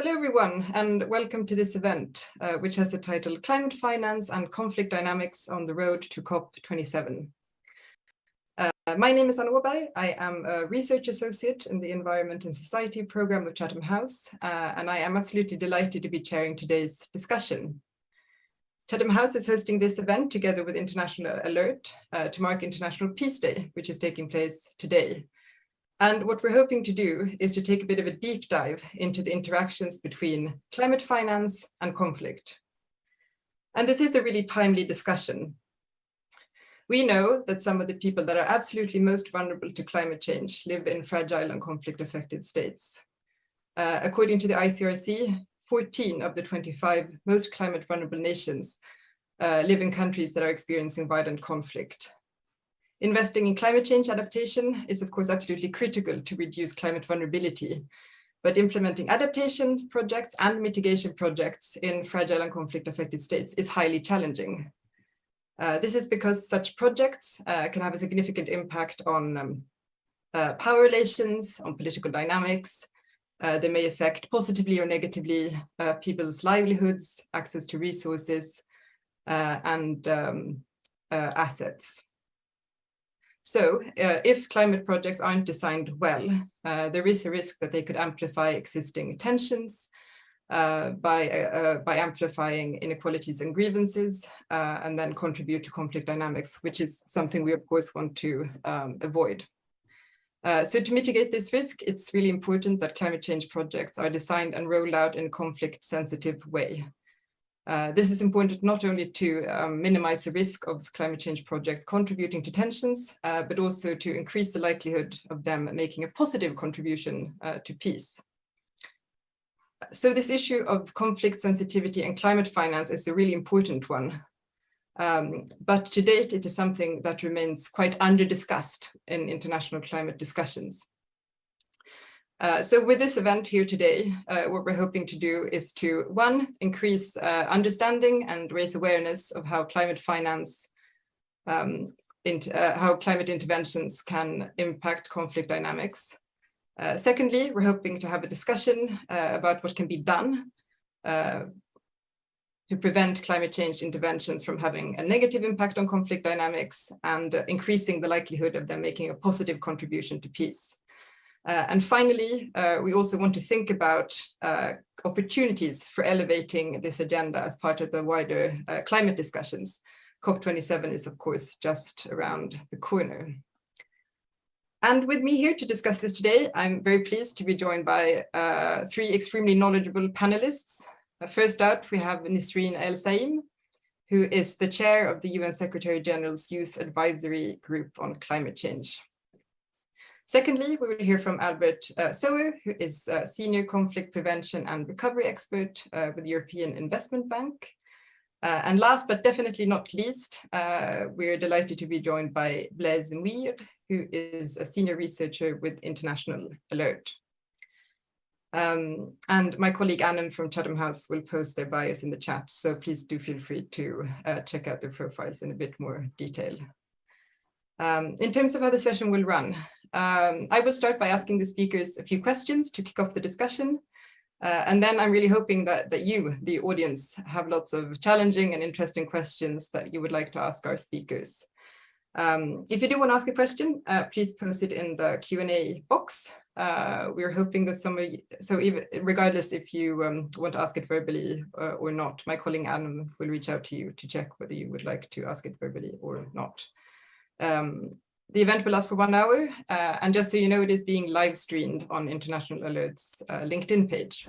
Hello everyone, and welcome to this event, which has the title Climate Finance and Conflict Dynamics on the Road to COP27. My name is Anna Åberg. I am a research associate in the Environment and Society program of Chatham House, and I am absolutely delighted to be chairing today's discussion. Chatham House is hosting this event together with International Alert to mark International Peace Day, which is taking place today. And what we're hoping to do is to take a bit of a deep dive into the interactions between climate finance and conflict. And this is a really timely discussion. We know that some of the people that are absolutely most vulnerable to climate change live in fragile and conflict-affected states. According to the ICRC, 14 of the 25 most climate vulnerable nations live in countries that are experiencing violent conflict. Investing in climate change adaptation is, of course, absolutely critical to reduce climate vulnerability, but implementing adaptation projects and mitigation projects in fragile and conflict-affected states is highly challenging. This is because such projects can have a significant impact on power relations, on political dynamics. They may affect positively or negatively people's livelihoods, access to resources, and assets. So if climate projects aren't designed well, there is a risk that they could amplify existing tensions by amplifying inequalities and grievances, and then contribute to conflict dynamics, which is something we, of course, want to avoid. So to mitigate this risk, it's really important that climate change projects are designed and rolled out in a conflict-sensitive way. This is important not only to minimize the risk of climate change projects contributing to tensions, but also to increase the likelihood of them making a positive contribution to peace. So this issue of conflict sensitivity and climate finance is a really important one. But to date, it is something that remains quite under-discussed in international climate discussions. So with this event here today, what we're hoping to do is to, one, increase understanding and raise awareness of how climate finance, how climate interventions can impact conflict dynamics. Secondly, we're hoping to have a discussion about what can be done to prevent climate change interventions from having a negative impact on conflict dynamics and increasing the likelihood of them making a positive contribution to peace. And finally, we also want to think about opportunities for elevating this agenda as part of the wider climate discussions. COP27 is, of course, just around the corner. And with me here to discuss this today, I'm very pleased to be joined by three extremely knowledgeable panelists. First out, we have Nisreen El Saim, who is the chair of the UN Secretary General's Youth Advisory Group on Climate Change. Secondly, we will hear from Albert Sower, who is a senior conflict prevention and recovery expert with the European Investment Bank. And last but definitely not least, we're delighted to be joined by Blaise Mouire, who is a senior researcher with International Alert. And my colleague Annem from Chatham House will post their bios in the chat, so please do feel free to check out their profiles in a bit more detail. In terms of how the session will run, I will start by asking the speakers a few questions to kick off the discussion. And then I'm really hoping that you, the audience, have lots of challenging and interesting questions that you would like to ask our speakers. If you do want to ask a question, please post it in the Q&A box. We're hoping that somebody, so even, regardless if you want to ask it verbally or not, my colleague Adam will reach out to you to check whether you would like to ask it verbally or not. The event will last for 1 hour, and just so you know, it is being live streamed on International Alert's LinkedIn page.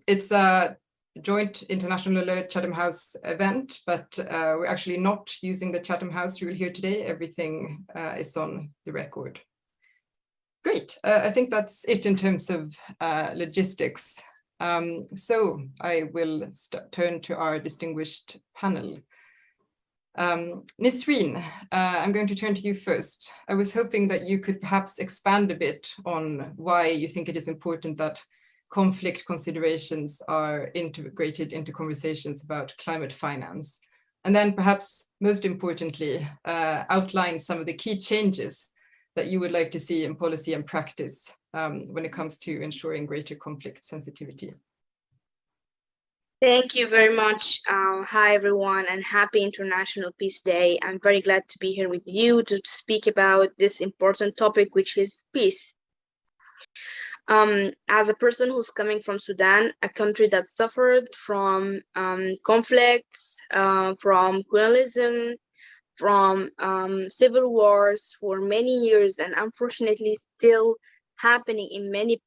It's a joint International Alert Chatham House event, but we're actually not using the Chatham House rule here today. Everything is on the record. Great, I think that's it in terms of logistics. So I will turn to our distinguished panel. Nisreen, I'm going to turn to you first. I was hoping that you could perhaps expand a bit on why you think it is important that conflict considerations are integrated into conversations about climate finance. And then perhaps most importantly, outline some of the key changes that you would like to see in policy and practice when it comes to ensuring greater conflict sensitivity. Thank you very much. Hi, everyone, and happy International Peace Day. I'm very glad to be here with you to speak about this important topic, which is peace. As a person who's coming from Sudan, a country that suffered from conflicts, from colonialism, from civil wars for many years, and unfortunately still happening in many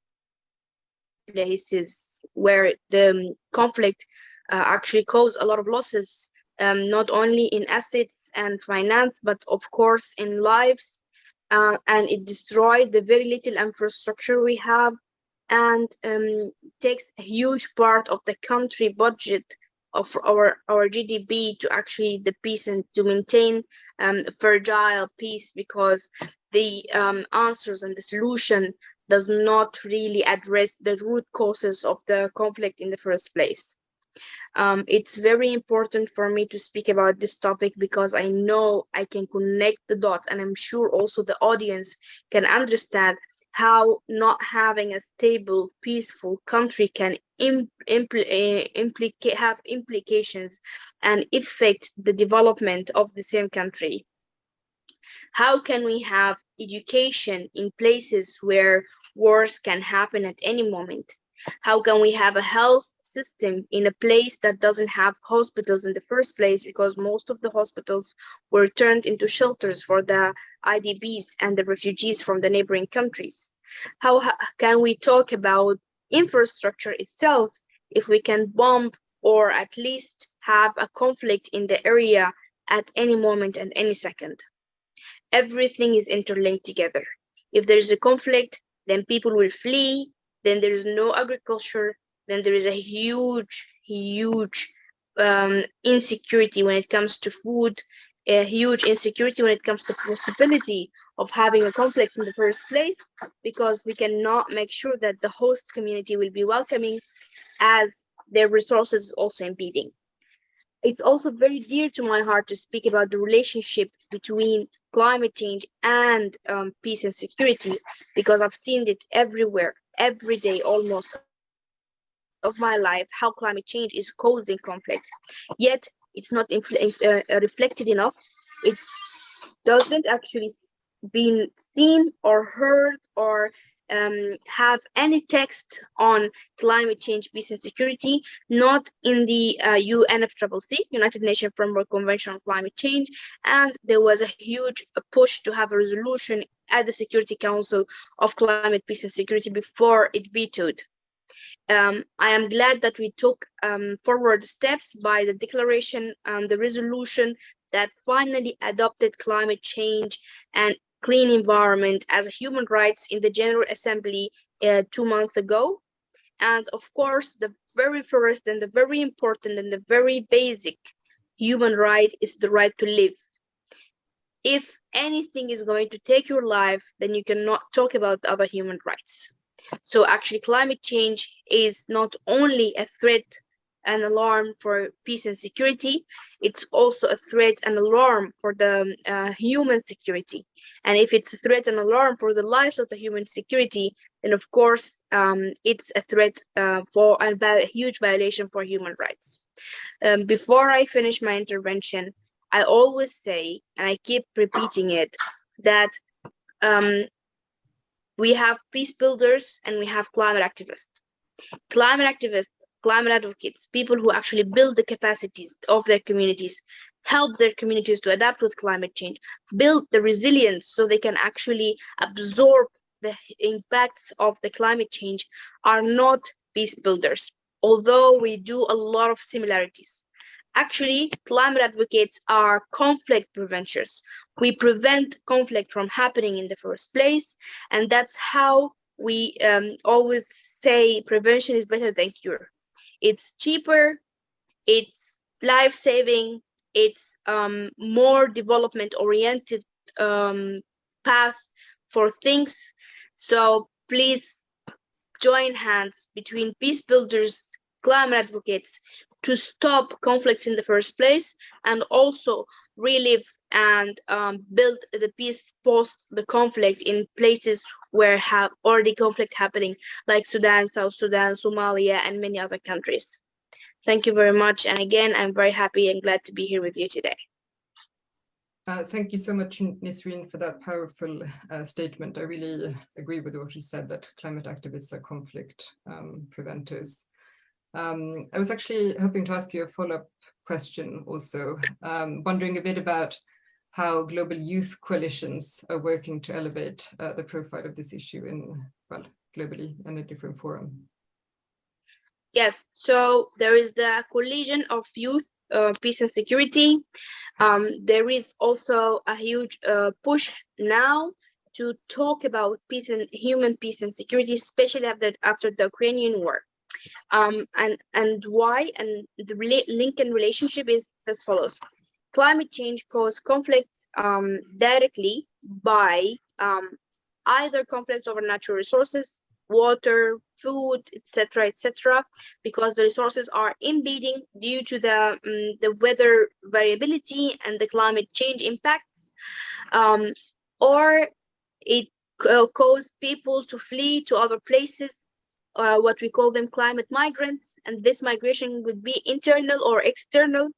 places where the conflict actually caused a lot of losses, not only in assets and finance, but of course in lives, and it destroyed the very little infrastructure we have, and takes a huge part of the country budget of our GDP to actually the peace and to maintain fragile peace, because the answers and the solution does not really address the root causes of the conflict in the first place. It's very important for me to speak about this topic because I know I can connect the dots, and I'm sure also the audience can understand how not having a stable, peaceful country can have implications and affect the development of the same country. How can we have education in places where wars can happen at any moment? How can we have a health system in a place that doesn't have hospitals in the first place, because most of the hospitals were turned into shelters for the IDPs and the refugees from the neighboring countries? How can we talk about infrastructure itself if we can bomb or at least have a conflict in the area at any moment and any second? Everything is interlinked together. If there is a conflict, then people will flee, then there is no agriculture, then there is a huge insecurity when it comes to food, a huge insecurity when it comes to possibility of having a conflict in the first place, because we cannot make sure that the host community will be welcoming as their resources also impeding. It's also very dear to my heart to speak about the relationship between climate change and peace and security, because I've seen it everywhere, every day almost of my life, how climate change is causing conflict. Yet it's not reflected enough. It doesn't actually been seen or heard or have any text on climate change, peace and security, not in the UNFCCC, United Nations Framework Convention on Climate Change, and there was a huge push to have a resolution at the Security Council of Climate, Peace and Security before it vetoed. I am glad that we took forward steps by the declaration and the resolution that finally adopted climate change and clean environment as a human rights in the General Assembly 2 months ago. And of course, the very first and the very important and the very basic human right is the right to live. If anything is going to take your life, then you cannot talk about the other human rights. So actually, climate change is not only a threat and alarm for peace and security, it's also a threat and alarm for the human security. And if it's a threat and alarm for the lives of the human security, then of course it's a threat for a huge violation for human rights. Before I finish my intervention, I always say, and I keep repeating it, that we have peace builders and we have climate activists. Climate activists, climate advocates, people who actually build the capacities of their communities, help their communities to adapt with climate change, build the resilience so they can actually absorb the impacts of the climate change, are not peace builders, although we do a lot of similarities. Actually, climate advocates are conflict preventers. We prevent conflict from happening in the first place, and that's how we always say prevention is better than cure. It's cheaper, it's life-saving, it's more development-oriented path for things. So please join hands between peace builders, climate advocates, to stop conflicts in the first place, and also relive and build the peace post the conflict in places where have already conflict happening, like Sudan, South Sudan, Somalia, and many other countries. Thank you very much. And again, I'm very happy and glad to be here with you today. Thank you so much, Nisreen, for that powerful statement. I really agree with what you said, that climate activists are conflict preventers. I was actually hoping to ask you a follow-up question also, wondering a bit about how global youth coalitions are working to elevate the profile of this issue in, well, globally in a different forum. Yes, so there is the coalition of youth, peace and security. There is also a huge push now to talk about peace and human peace and security, especially after the Ukrainian war. And why? And the link and relationship is as follows. Climate change causes conflict directly by either conflicts over natural resources, water, food, etc., because the resources are impeding due to the weather variability and the climate change impacts, or it causes people to flee to other places, what we call them climate migrants, and this migration would be internal or external.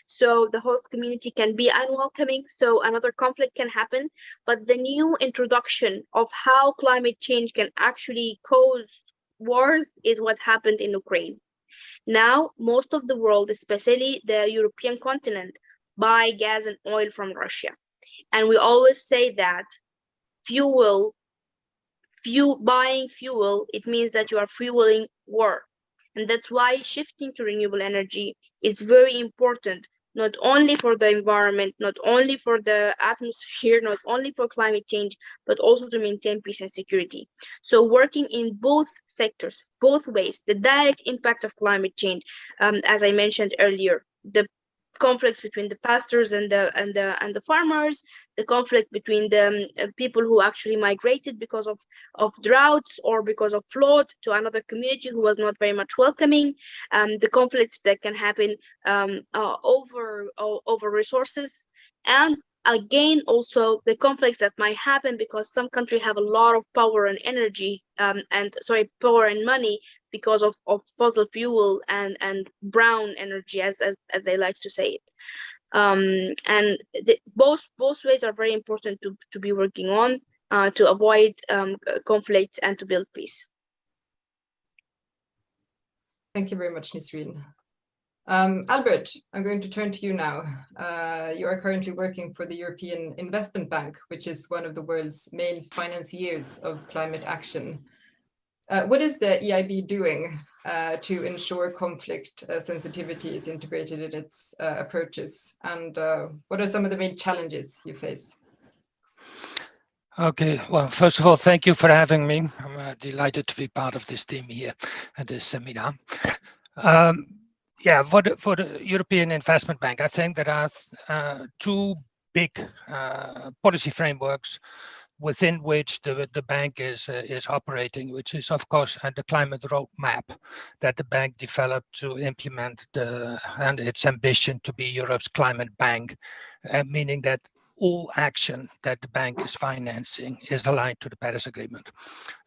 So the host community can be unwelcoming, so another conflict can happen. But the new introduction of how climate change can actually cause wars is what happened in Ukraine. Now, most of the world, especially the European continent, buy gas and oil from Russia. And we always say that buying fuel, it means that you are fueling war. And that's why shifting to renewable energy is very important, not only for the environment, not only for the atmosphere, not only for climate change, but also to maintain peace and security. So working in both sectors, both ways, the direct impact of climate change, as I mentioned earlier, the conflicts between the pastors and the farmers, the conflict between the people who actually migrated because of droughts or because of flood to another community who was not very much welcoming, the conflicts that can happen over resources, and again also the conflicts that might happen because some countries have a lot of power and energy power and money because of fossil fuel and brown energy, as they like to say it. And both ways are very important to be working on to avoid conflict and to build peace. Thank you very much, Nisreen. Albert, I'm going to turn to you now. You are currently working for the European Investment Bank, which is one of the world's main financiers of climate action. What is the EIB doing to ensure conflict sensitivity is integrated in its approaches? And what are some of the main challenges you face? Okay, well, first of all, thank you for having me. I'm delighted to be part of this team here at this seminar. Yeah, for the European Investment Bank, I think there are two big policy frameworks within which the bank is operating, which is, of course, the climate roadmap that the bank developed to implement and its ambition to be Europe's climate bank, meaning that all action that the bank is financing is aligned to the Paris Agreement.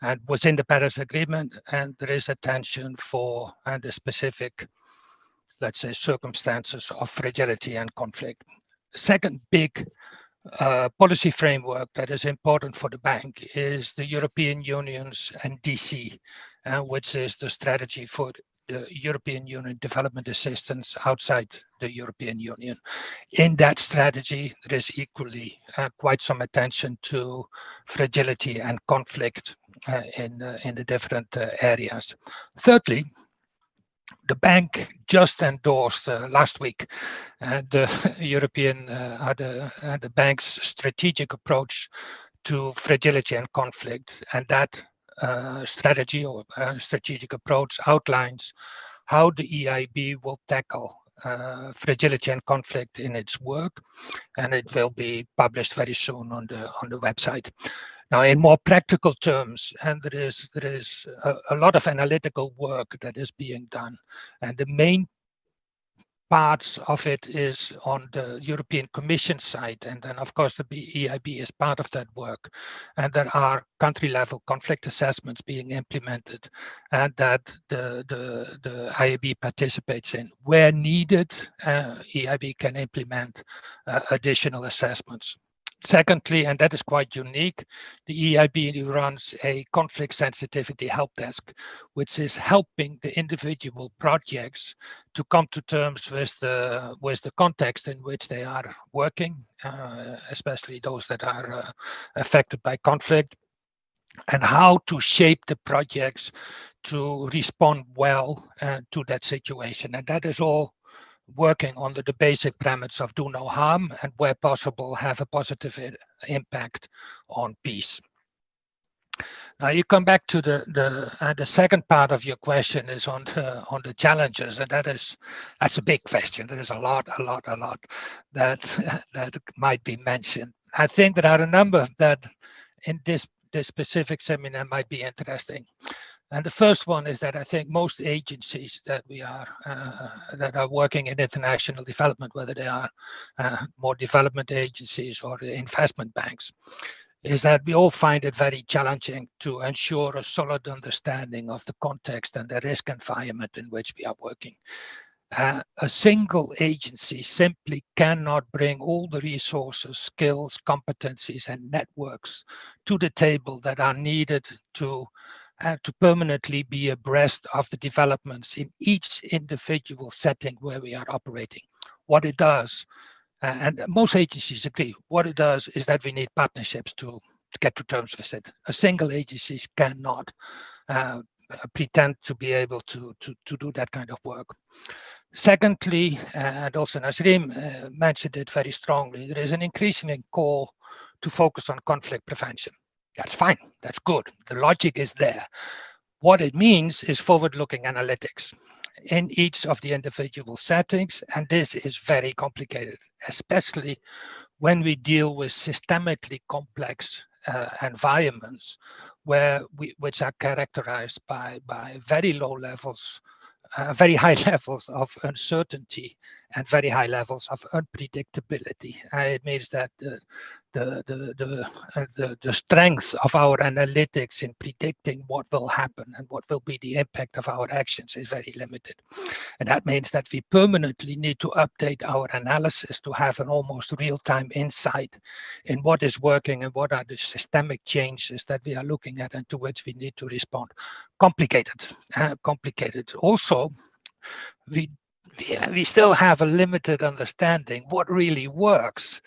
And within the Paris Agreement, and there is attention for the specific, let's say, circumstances of fragility and conflict. Second big policy framework that is important for the bank is the European Union's NDC, which is the strategy for the European Union development assistance outside the European Union. In that strategy, there is equally quite some attention to fragility and conflict in the different areas. Thirdly, the bank just endorsed last week the European the bank's strategic approach to fragility and conflict, and that strategy or strategic approach outlines how the EIB will tackle fragility and conflict in its work, and it will be published very soon on the website. Now, in more practical terms, and there is a lot of analytical work that is being done, and the main parts of it is on the European Commission side, and then of course the EIB is part of that work, and there are country level conflict assessments being implemented and that the EIB participates in. Where needed, EIB can implement additional assessments. Secondly, and that is quite unique, the EIB runs a conflict sensitivity help desk, which is helping the individual projects to come to terms with the context in which they are working, especially those that are affected by conflict, and how to shape the projects to respond well to that situation. And that is all working under the basic premise of do no harm and where possible have a positive impact on peace. Now you come back to the second part of your question is on the challenges, and that's a big question. There is a lot that that might be mentioned. I think there are a number that in this specific seminar might be interesting. And the first one is that I think most agencies that are working in international development, whether they are more development agencies or investment banks, is that we all find it very challenging to ensure a solid understanding of the context and the risk environment in which we are working. A single agency simply cannot bring all the resources, skills, competencies, and networks to the table that are needed to permanently be abreast of the developments in each individual setting where we are operating. What it does, and most agencies agree, what it does is that we need partnerships to get to terms with it. A single agency cannot pretend to be able to do that kind of work. Secondly, and also Nasrim mentioned it very strongly, there is an increasing call to focus on conflict prevention. That's fine, that's good. The logic is there. What it means is forward-looking analytics in each of the individual settings, and this is very complicated, especially when we deal with systemically complex environments which are characterized by very low levels, very high levels of uncertainty and very high levels of unpredictability. It means that the strength of our analytics in predicting what will happen and what will be the impact of our actions is very limited. And that means that we permanently need to update our analysis to have an almost real-time insight in what is working and what are the systemic changes that we are looking at and to which we need to respond. Complicated. Also, we still have a limited understanding what really works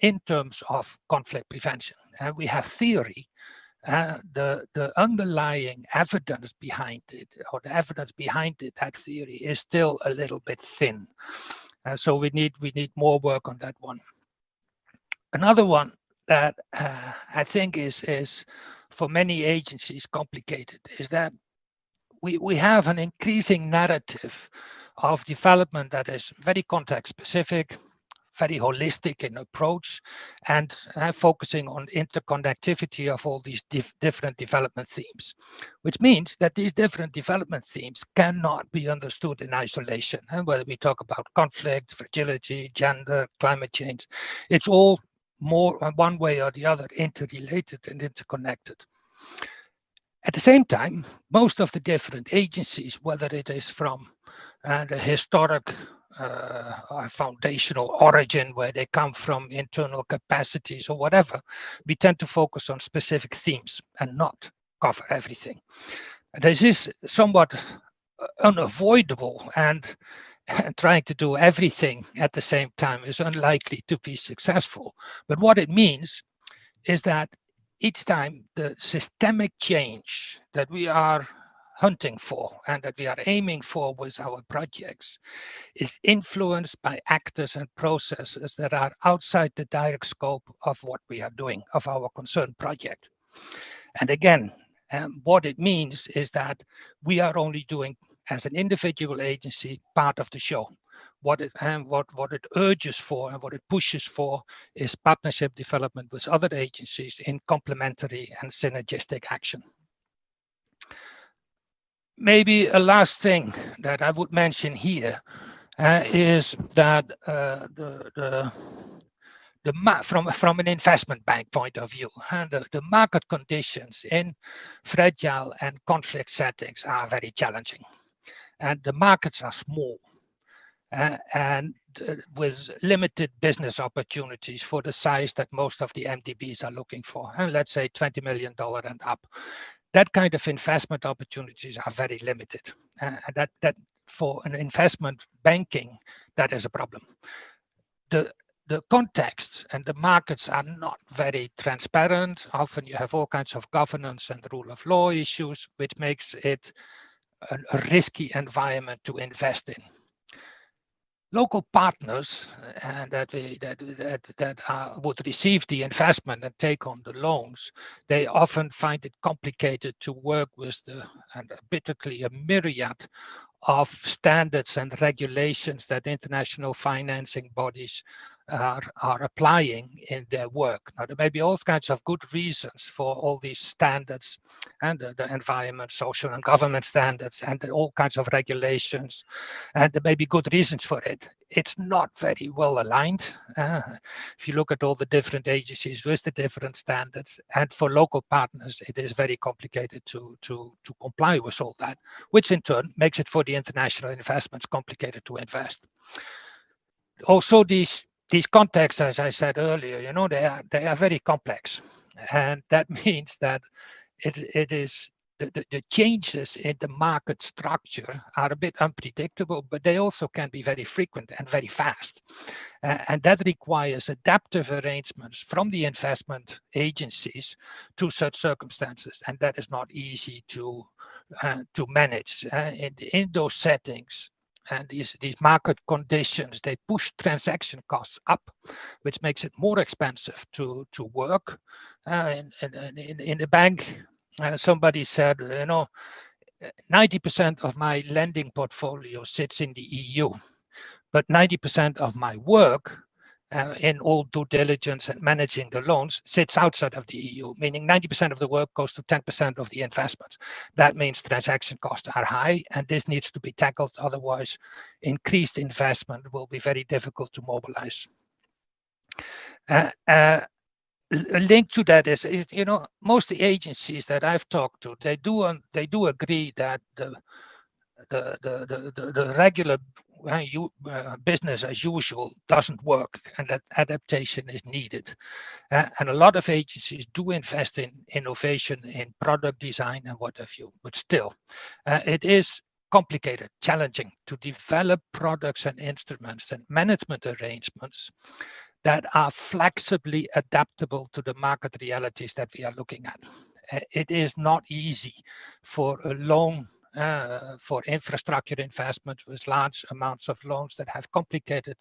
in terms of conflict prevention. And we have theory, the underlying evidence behind it, or the evidence behind it, that theory is still a little bit thin. So we need more work on that one. Another one that I think is for many agencies complicated is that we have an increasing narrative of development that is very context specific, very holistic in approach, and focusing on interconnectivity of all these different development themes, which means that these different development themes cannot be understood in isolation. And whether we talk about conflict, fragility, gender, climate change, it's all more one way or the other interrelated and interconnected. At the same time, most of the different agencies, whether it is from the historic foundational origin where they come from, internal capacities or whatever, we tend to focus on specific themes and not cover everything. This is somewhat unavoidable, and trying to do everything at the same time is unlikely to be successful. But what it means is that each time the systemic change that we are hunting for and that we are aiming for with our projects is influenced by actors and processes that are outside the direct scope of what we are doing, of our concerned project. And again, what it means is that we are only doing, as an individual agency, part of the show. What it urges for and what it pushes for is partnership development with other agencies in complementary and synergistic action. Maybe a last thing that I would mention here, is that from an investment bank point of view, and the market conditions in fragile and conflict settings are very challenging, and the markets are small, and with limited business opportunities for the size that most of the MDBs are looking for, and let's say $20 million and up. That kind of investment opportunities are very limited, and that for an investment banking, that is a problem. The context and the markets are not very transparent. Often you have all kinds of governance and rule of law issues, which makes it a risky environment to invest in. Local partners that would receive the investment and take on the loans, they often find it complicated to work with admittedly a myriad of standards and regulations that international financing bodies are applying in their work. Now, there may be all kinds of good reasons for all these standards and the environment, social and government standards, and all kinds of regulations, and there may be good reasons for it. It's not very well aligned. If you look at all the different agencies with the different standards, and for local partners, it is very complicated to comply with all that, which in turn makes it for the international investments complicated to invest. Also, these contexts, as I said earlier, you know, they are very complex, and that means that it is the changes in the market structure are a bit unpredictable, but they also can be very frequent and very fast. And that requires adaptive arrangements from the investment agencies to such circumstances. And that is not easy to manage. In those settings, and these market conditions, they push transaction costs up, which makes it more expensive to work. In the bank, somebody said, you know, 90% of my lending portfolio sits in the EU, but 90% of my work in all due diligence and managing the loans sits outside of the EU, meaning 90% of the work goes to 10% of the investments. That means transaction costs are high, and this needs to be tackled. Otherwise, increased investment will be very difficult to mobilize. A link to that is, you know, most of the agencies that I've talked to, they do agree that the regular business as usual doesn't work, and that adaptation is needed. And a lot of agencies do invest in innovation, in product design and what have you, but still, it is complicated, challenging to develop products and instruments and management arrangements that are flexibly adaptable to the market realities that we are looking at. It is not easy for a loan for infrastructure investments with large amounts of loans that have complicated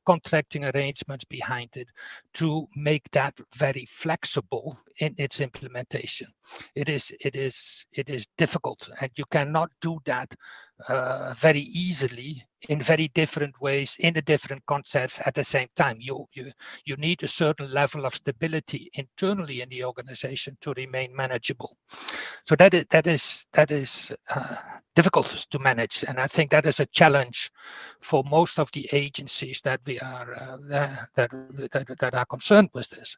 contracting arrangements behind it to make that very flexible in its implementation. It is difficult, and you cannot do that very easily in very different ways in the different contexts at the same time. You need a certain level of stability internally in the organization to remain manageable. So that is difficult to manage, and I think that is a challenge for most of the agencies that we are that are concerned with this.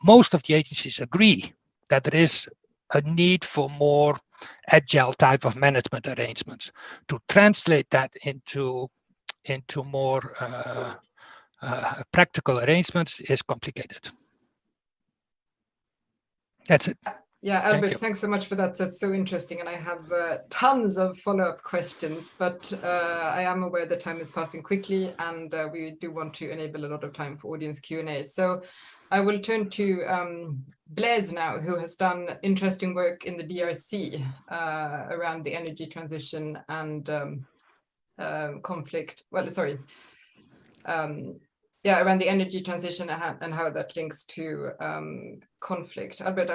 Most of the agencies agree that there is a need for more agile type of management arrangements. To translate that into more practical arrangements is complicated. That's it. Yeah, Albert, thanks so much for that. That's so interesting. And I have tons of follow-up questions, but I am aware the time is passing quickly, and we do want to enable a lot of time for audience Q&A. So I will turn to Blaise now, who has done interesting work in the DRC around the energy transition and conflict. Well, sorry. Yeah, around the energy transition and how that links to conflict. Albert,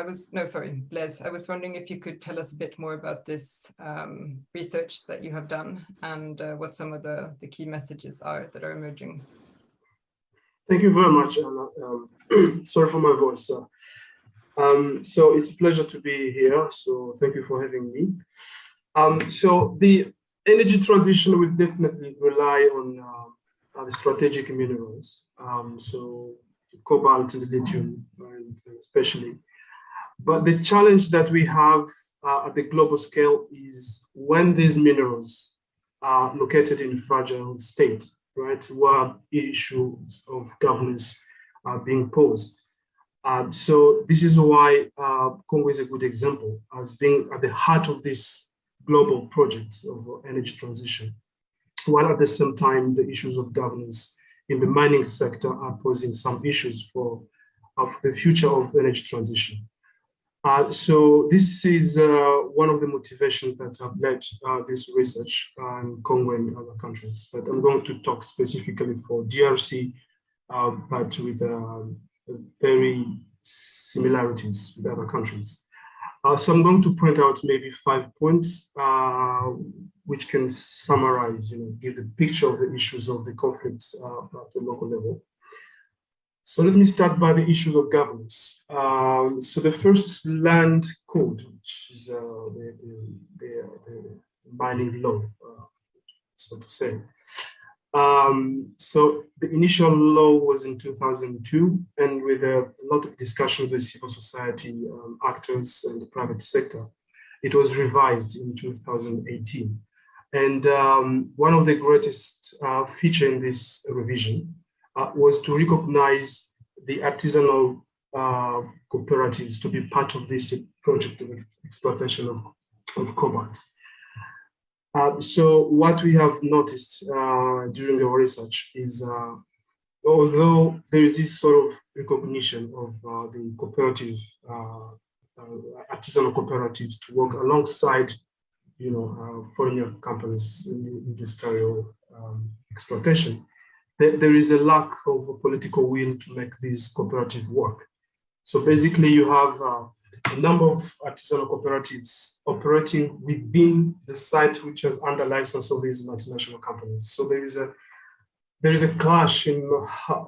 Blaise, I was wondering if you could tell us a bit more about this research that you have done and what some of the key messages are that are emerging. Thank you very much, Anna. Sorry for my voice. So it's a pleasure to be here. So thank you for having me. So the energy transition will definitely rely on the strategic minerals, so cobalt and lithium, especially. But the challenge that we have at the global scale is when these minerals are located in a fragile state, right, where issues of governance are being posed. So this is why Congo is a good example as being at the heart of this global project of energy transition, while at the same time the issues of governance in the mining sector are posing some issues for the future of energy transition. So this is one of the motivations that have led this research in Congo and other countries. But I'm going to talk specifically for DRC, but with very similarities with other countries. So I'm going to point out maybe 5 points which can summarize, give the picture of the issues of the conflicts at the local level. So let me start by the issues of governance. So the first land code, which is the mining law, so to say. So the initial law was in 2002, and with a lot of discussion with civil society actors and the private sector, it was revised in 2018. And one of the greatest feature in this revision was to recognize the artisanal cooperatives to be part of this project of exploitation of cobalt. So what we have noticed during our research is, although there is this sort of recognition of the cooperative, artisanal cooperatives to work alongside, foreign companies in the industrial exploitation, there is a lack of a political will to make this cooperative work. So basically you have a number of artisanal cooperatives operating within the site which has under license of these multinational companies. So there is a clash in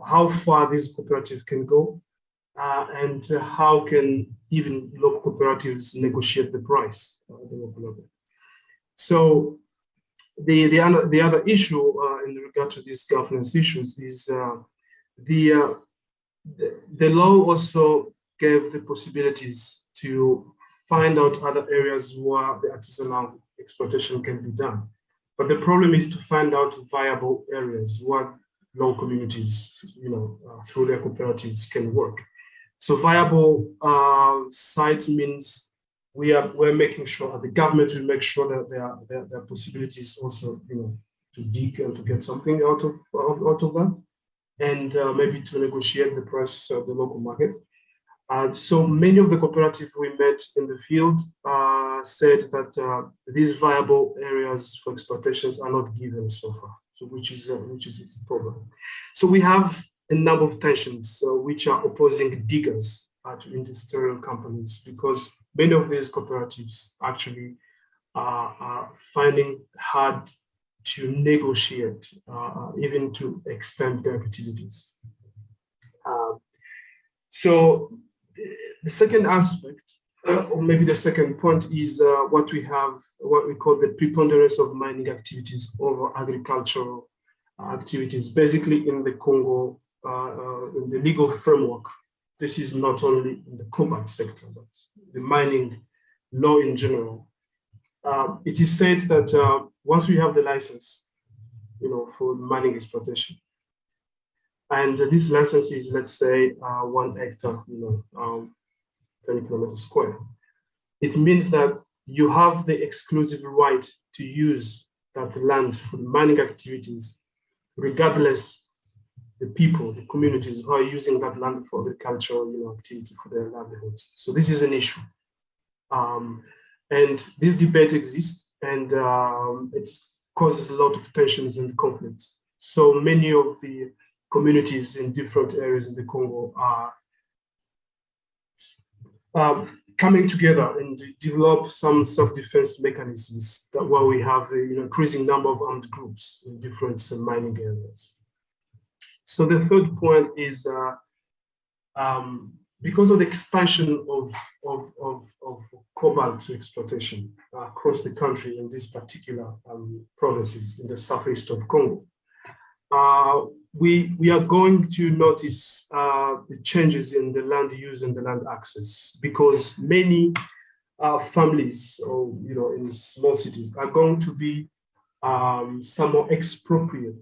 how far these cooperatives can go and how can even local cooperatives negotiate the price at the local level. So the other issue in regard to these governance issues is the law also gave the possibilities to find out other areas where the artisanal exploitation can be done. But the problem is to find out viable areas where local communities, through their cooperatives can work. So viable sites means we're making sure the government will make sure that there are possibilities also, to dig and to get something out of them, and maybe to negotiate the price of the local market. So many of the cooperatives we met in the field said that these viable areas for exploitations are not given so far, so which is a problem. So we have a number of tensions which are opposing diggers to industrial companies, because many of these cooperatives actually are finding hard to negotiate, even to extend their activities. So the second aspect, or maybe the second point, is what we call the preponderance of mining activities over agricultural activities, basically in the Congo, in the legal framework. This is not only in the cobalt sector, but the mining law in general. It is said that once we have the license, for mining exploitation, and this license is, let's say, 1 hectare, 20 kilometers square, it means that you have the exclusive right to use that land for the mining activities, regardless the people, the communities who are using that land for agricultural activity for their livelihoods. So this is an issue. And this debate exists, and it causes a lot of tensions and conflicts. So many of the communities in different areas in the Congo are coming together and develop some self-defense mechanisms where we have an increasing number of armed groups in different mining areas. So the third point is because of the expansion of cobalt exploitation across the country in these particular provinces in the southeast of Congo, we are going to notice the changes in the land use and the land access, because many families, or in small cities, are going to be somewhat expropriate,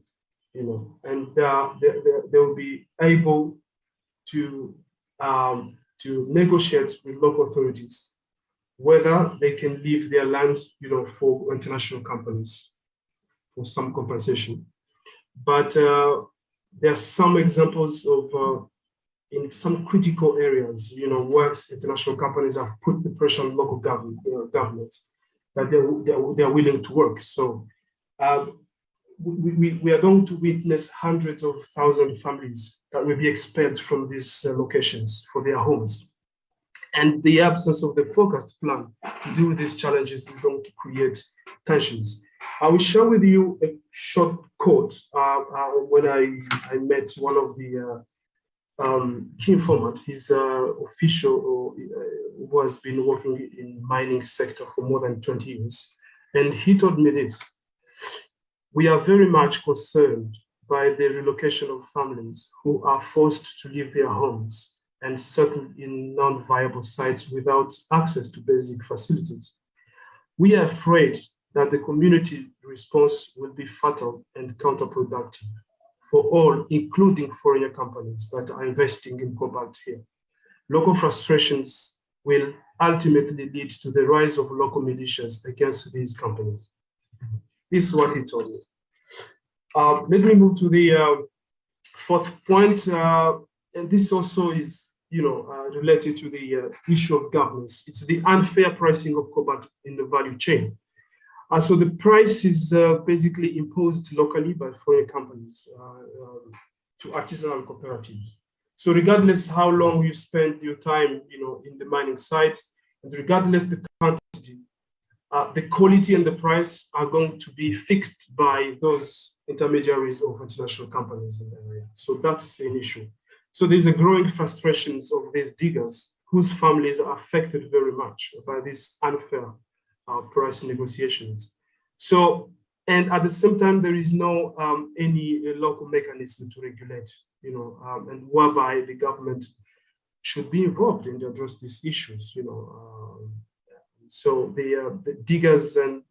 and they will be able to negotiate with local authorities whether they can leave their land, for international companies for some compensation. But there are some examples of in some critical areas, where international companies have put the pressure on local governments that they are willing to work. So we are going to witness hundreds of thousands of families that will be expelled from these locations for their homes. And the absence of the focused plan to deal with these challenges is going to create tensions. I will share with you a short quote when I met one of the key informant. He's an official who has been working in mining sector for more than 20 years. And he told me this: we are very much concerned by the relocation of families who are forced to leave their homes and settle in non-viable sites without access to basic facilities. We are afraid that the community response will be fatal and counterproductive for all, including foreign companies that are investing in cobalt here. Local frustrations will ultimately lead to the rise of local militias against these companies. This is what he told me. Let me move to the fourth point, and this also is, related to the issue of governance. It's the unfair pricing of cobalt in the value chain. So the price is basically imposed locally by foreign companies to artisanal cooperatives. So regardless how long you spend your time, in the mining sites, and regardless the quantity, the quality and the price are going to be fixed by those intermediaries of international companies in the area. So that's an issue. So there's a growing frustrations of these diggers whose families are affected very much by this unfair price negotiations. So, and at the same time, there is no any local mechanism to regulate, and whereby the government should be involved in to address these issues, So the diggers and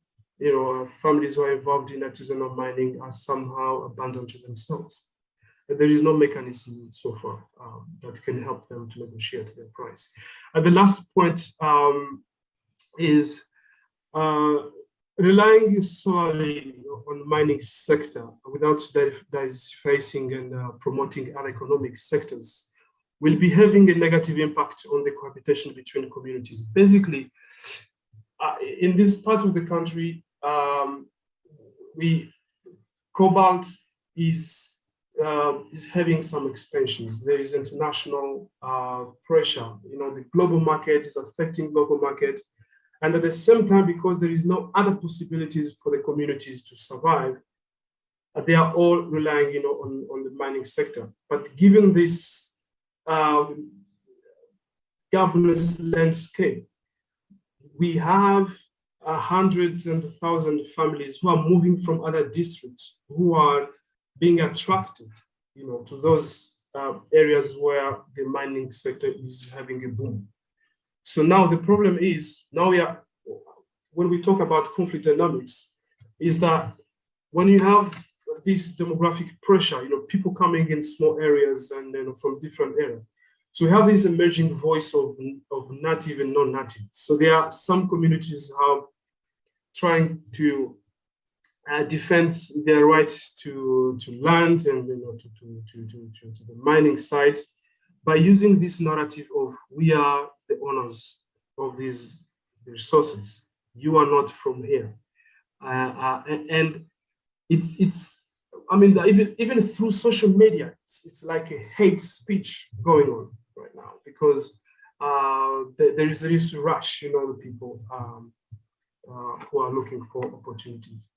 families who are involved in artisanal mining are somehow abandoned to themselves. And there is no mechanism so far that can help them to negotiate their price. And the last point is relying solely on mining sector without diversifying and promoting other economic sectors will be having a negative impact on the cohabitation between communities. Basically, in this part of the country, cobalt is having some expansions. There is international pressure. The global market is affecting local market. And at the same time, because there is no other possibilities for the communities to survive, they are all relying, on the mining sector. But given this governance landscape, we have hundreds and thousands of families who are moving from other districts, who are being attracted, to those areas where the mining sector is having a boom. So now the problem is, when we talk about conflict dynamics, is that when you have this demographic pressure, people coming in small areas and from different areas. So we have this emerging voice of native and non-native. So there are some communities are trying to defend their rights to land and to the mining site by using this narrative of we are the owners of these resources. You are not from here, and it's. I mean, even through social media, it's like a hate speech going on right now because there is this rush, the people who are looking for opportunities.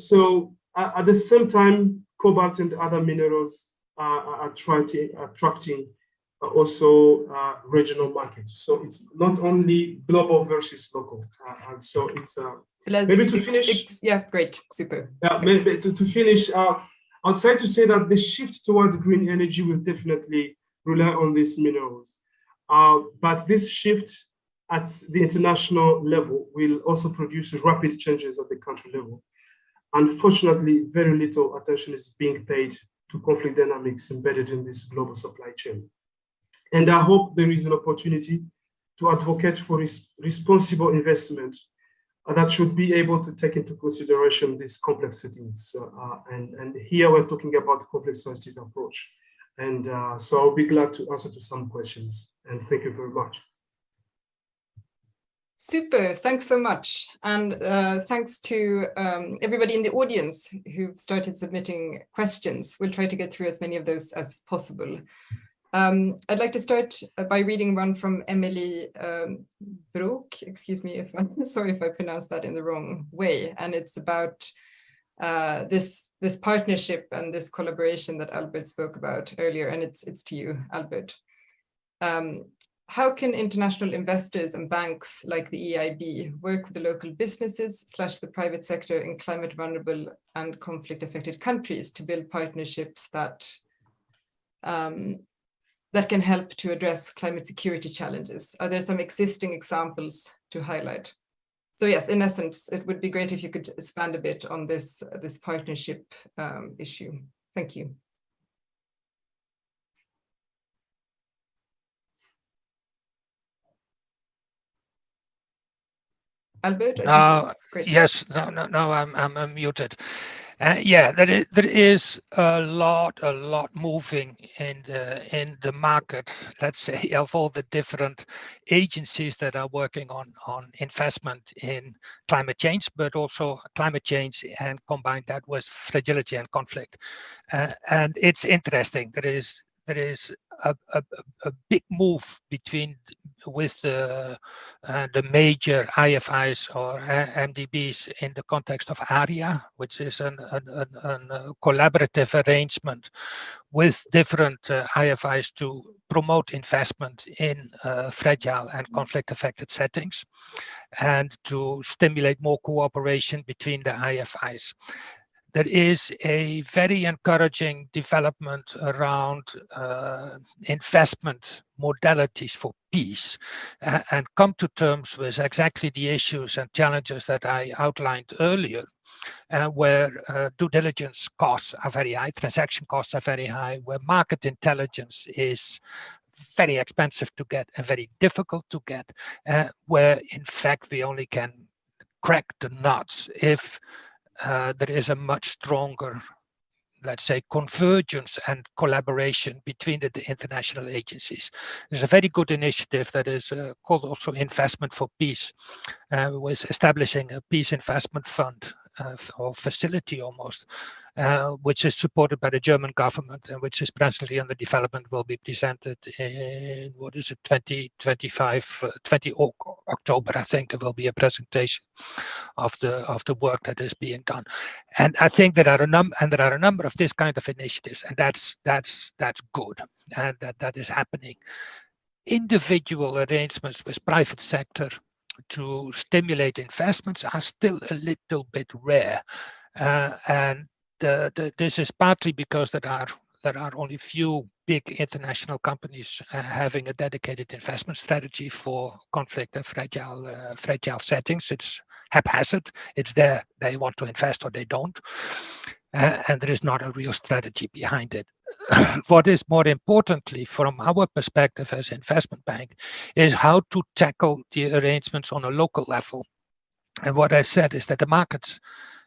So at the same time, cobalt and other minerals are attracting also regional markets. So it's not only global versus local. And so it's maybe to finish. Yeah, great, super. Yeah, maybe to finish, I'd say to say that the shift towards green energy will definitely rely on these minerals. But this shift at the international level will also produce rapid changes at the country level. Unfortunately, very little attention is being paid to conflict dynamics embedded in this global supply chain. And I hope there is an opportunity to advocate for responsible investment that should be able to take into consideration these complexities. And here we're talking about the conflict sensitive approach. And so I'll be glad to answer to some questions. And thank you very much. Super, thanks so much. And thanks to everybody in the audience who've started submitting questions. We'll try to get through as many of those as possible. I'd like to start by reading one from Emily Brook. Excuse me if I'm sorry if I pronounced that in the wrong way. And it's about this partnership and this collaboration that Albert spoke about earlier. And it's to you, Albert. How can international investors and banks like the EIB work with the local businesses / the private sector in climate vulnerable and conflict affected countries to build partnerships that that can help to address climate security challenges? Are there some existing examples to highlight? So yes, in essence, it would be great if you could expand a bit on this partnership issue. Thank you. Albert? Yes, no, I'm muted. Yeah, there is a lot moving in the market, let's say, of all the different agencies that are working on investment in climate change, but also climate change and combine that with fragility and conflict. And it's interesting. There is a big move with the major IFIs or MDBs in the context of ARIA, which is a collaborative arrangement with different IFIs to promote investment in fragile and conflict-affected settings and to stimulate more cooperation between the IFIs. There is a very encouraging development around investment modalities for peace and come to terms with exactly the issues and challenges that I outlined earlier, where due diligence costs are very high, transaction costs are very high, where market intelligence is very expensive to get and very difficult to get, where in fact we only can crack the nuts if there is a much stronger, let's say, convergence and collaboration between the international agencies. There's a very good initiative that is called also Investment for Peace, with establishing a peace investment fund or facility almost, which is supported by the German government and which is presently under development, will be presented in, 20 October, I think there will be a presentation of the work that is being done. And I think there are a number of this kind of initiatives, and that's good, and that is happening. Individual arrangements with private sector to stimulate investments are still a little bit rare, and this is partly because there are only few big international companies having a dedicated investment strategy for conflict and fragile settings. It's haphazard. It's there. They want to invest or they don't, and there is not a real strategy behind it. What is more importantly, from our perspective as investment bank, is how to tackle the arrangements on a local level. And what I said is that the market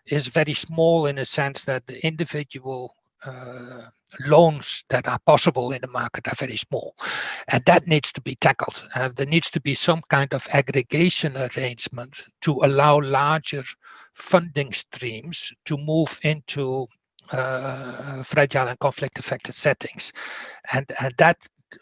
is very small in a sense that the individual loans that are possible in the market are very small, and that needs to be tackled. There needs to be some kind of aggregation arrangement to allow larger funding streams to move into fragile and conflict affected settings, and that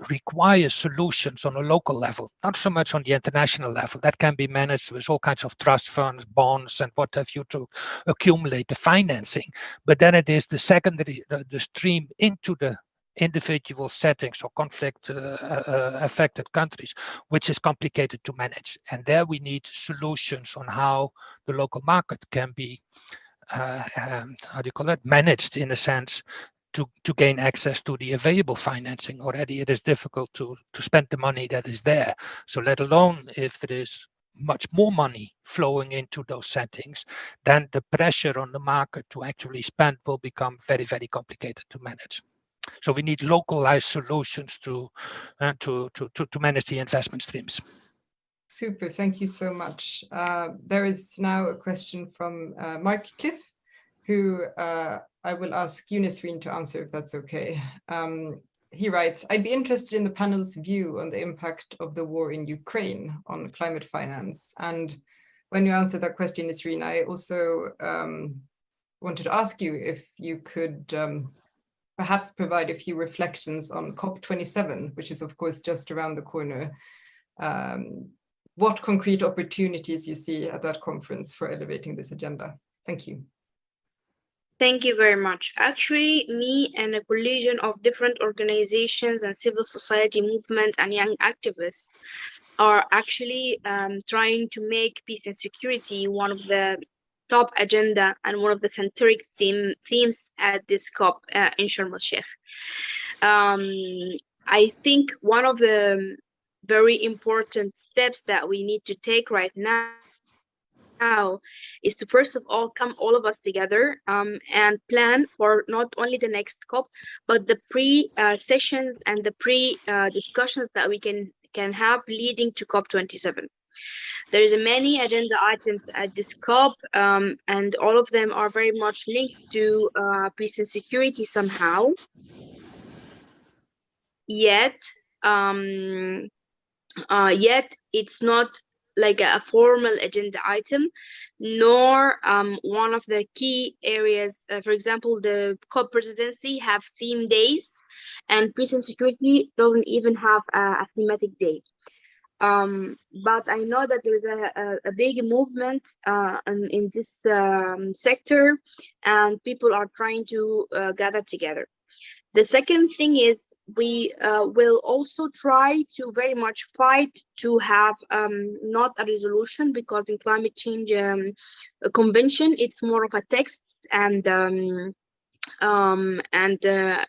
requires solutions on a local level, not so much on the international level. That can be managed with all kinds of trust funds, bonds, and what have you to accumulate the financing. But then it is the secondary, the stream into the individual settings or conflict affected countries, which is complicated to manage. And there we need solutions on how the local market can be, how do you call it, managed in a sense to gain access to the available financing. Already it is difficult to spend the money that is there. So let alone if there is much more money flowing into those settings, then the pressure on the market to actually spend will become very, very complicated to manage. So we need localized solutions to manage the investment streams. Super, thank you so much. There is now a question from Mark Cliff, who I will ask you, Nisreen, to answer if that's okay. He writes, I'd be interested in the panel's view on the impact of the war in Ukraine on climate finance. And when you answered that question, Nisreen, I also wanted to ask you if you could perhaps provide a few reflections on COP27, which is of course just around the corner. What concrete opportunities you see at that conference for elevating this agenda? Thank you. Thank you very much. Actually, me and a collision of different organizations and civil society movements and young activists are actually trying to make peace and security one of the top agenda and one of the centric themes at this COP in Sharm el-Sheikh. I think one of the very important steps that we need to take right now is to first of all come all of us together and plan for not only the next COP, but the pre-sessions and the pre-discussions that we can have leading to COP27. There's many agenda items at this COP, and all of them are very much linked to peace and security somehow. Yet it's not like a formal agenda item, nor one of the key areas. For example, the COP presidency have theme days, and peace and security doesn't even have a thematic day. But I know that there is a big movement in this sector, and people are trying to gather together. The second thing is we will also try to very much fight to have not a resolution, because in climate change convention it's more of a text and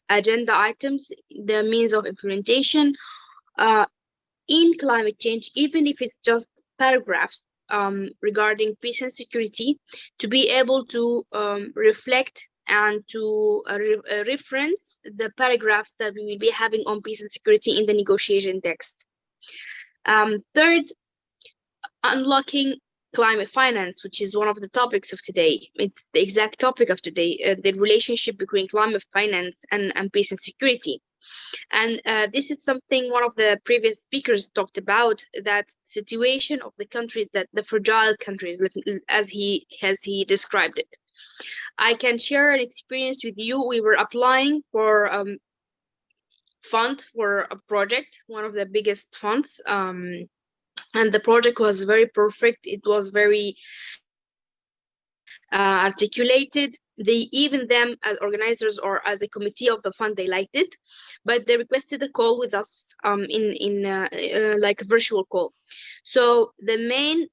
agenda items, the means of implementation in climate change, even if it's just paragraphs regarding peace and security, to be able to reflect and to reference the paragraphs that we will be having on peace and security in the negotiation text. Third, unlocking climate finance, which is one of the topics of today. It's the exact topic of today, the relationship between climate finance and peace and security. And this is something one of the previous speakers talked about, that situation of the countries, that the fragile countries, as he described it. I can share an experience with you. We were applying for fund for a project, one of the biggest funds, and the project was very perfect. It was very articulated. Even them as organizers or as a committee of the fund, they liked it, but they requested a call with us in like a virtual call. So the main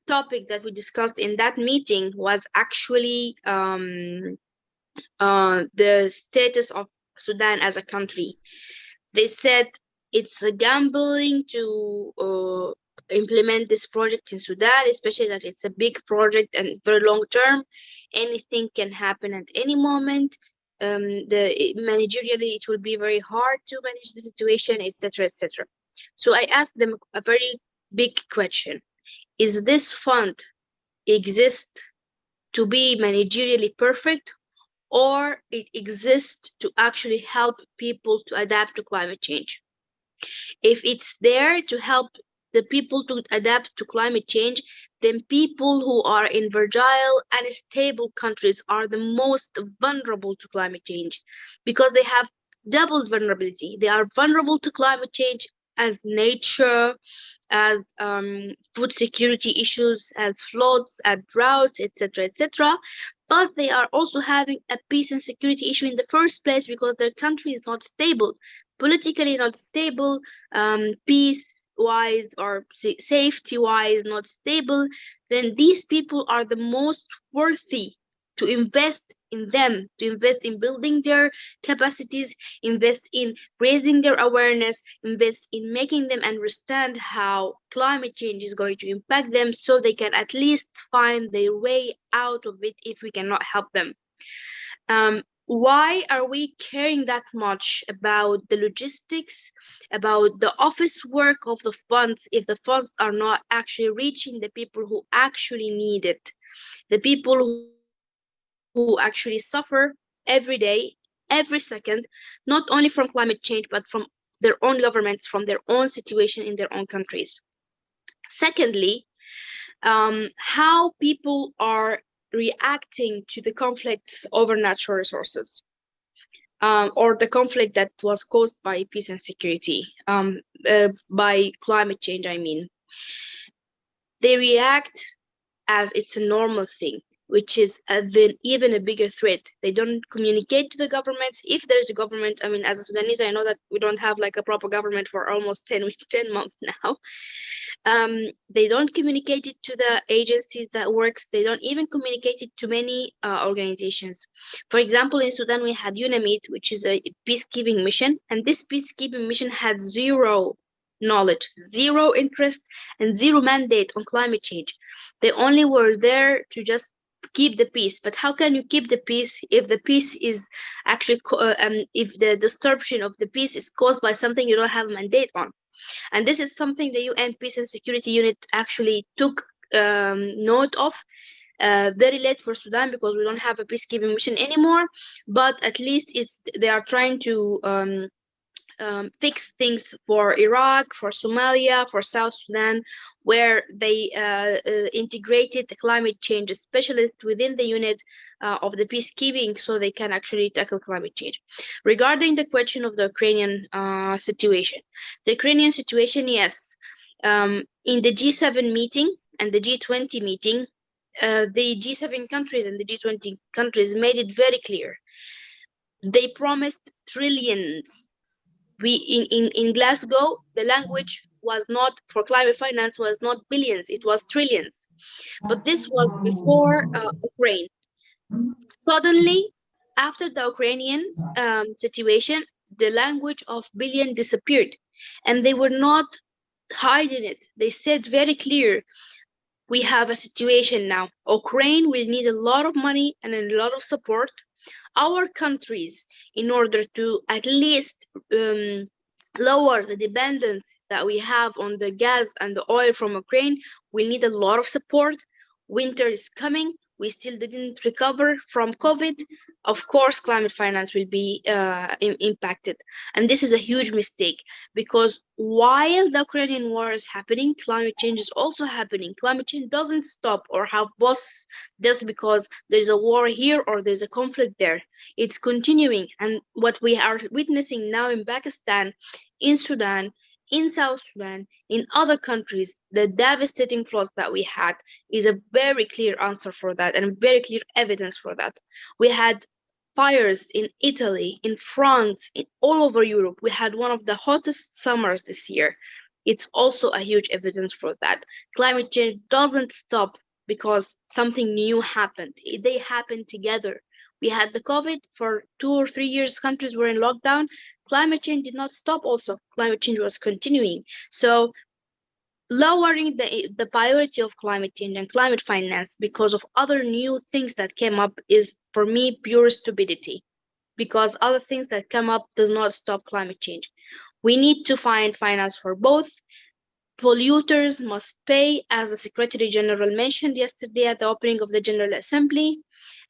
topic that we discussed in that meeting was actually the status of Sudan as a country. They said it's a gambling to implement this project in Sudan, especially that it's a big project and very long term. Anything can happen at any moment. Managerially, it will be very hard to manage the situation, etc., etc. So I asked them a very big question: is this fund exist to be managerially perfect, or it exists to actually help people to adapt to climate change? If it's there to help the people to adapt to climate change, then people who are in fragile and unstable countries are the most vulnerable to climate change, because they have double vulnerability. They are vulnerable to climate change as nature as food security issues, as floods, as droughts, etc., etc. But they are also having a peace and security issue in the first place because their country is not stable, politically not stable, peace-wise or safety-wise not stable. Then these people are the most worthy to invest in them, to invest in building their capacities, invest in raising their awareness, invest in making them understand how climate change is going to impact them so they can at least find their way out of it if we cannot help them. Why are we caring that much about the logistics, about the office work of the funds if the funds are not actually reaching the people who actually need it, the people who actually suffer every day, every second, not only from climate change, but from their own governments, from their own situation in their own countries? Secondly, how people are reacting to the conflicts over natural resources, or the conflict that was caused by peace and security, by climate change, I mean. They react as it's a normal thing, which is even a bigger threat. They don't communicate to the government. If there's a government, I mean, as a Sudanese, I know that we don't have like a proper government for almost 10 months now. They don't communicate it to the agencies that works. They don't even communicate it to many organizations. For example, in Sudan, we had UNAMID, which is a peacekeeping mission, and this peacekeeping mission has zero knowledge, zero interest, and zero mandate on climate change. They only were there to just keep the peace. But how can you keep the peace if the peace is actually, if the disruption of the peace is caused by something you don't have a mandate on? And this is something the UN Peace and Security Unit actually took note of very late for Sudan, because we don't have a peacekeeping mission anymore. But at least they are trying to fix things for Iraq, for Somalia, for South Sudan, where they integrated the climate change specialist within the unit of the peacekeeping, so they can actually tackle climate change. Regarding the question of the Ukrainian situation, the Ukrainian situation, yes, in the G7 meeting and the G20 meeting, the G7 countries and the G20 countries made it very clear. They promised trillions. In Glasgow, the language was not for climate finance, was not billions, it was trillions. But this was before Ukraine. Suddenly, after the Ukrainian situation, the language of billion disappeared, and they were not hiding it. They said very clear, we have a situation now. Ukraine will need a lot of money and a lot of support. Our countries, in order to at least lower the dependence that we have on the gas and the oil from Ukraine, we need a lot of support. Winter is coming. We still didn't recover from COVID. Of course, climate finance will be impacted. And this is a huge mistake, because while the Ukrainian war is happening, climate change is also happening. Climate change doesn't stop or have pause just because there's a war here or there's a conflict there. It's continuing. And what we are witnessing now in Pakistan, in Sudan, in South Sudan, in other countries, the devastating floods that we had is a very clear answer for that and very clear evidence for that. We had fires in Italy, in France, all over Europe. We had one of the hottest summers this year. It's also a huge evidence for that. Climate change doesn't stop because something new happened. They happen together. We had the COVID for 2 or 3 years, countries were in lockdown. Climate change did not stop also. Climate change was continuing. So lowering the priority of climate change and climate finance because of other new things that came up is, for me, pure stupidity, because other things that come up does not stop climate change. We need to find finance for both. Polluters must pay, as the Secretary General mentioned yesterday at the opening of the General Assembly,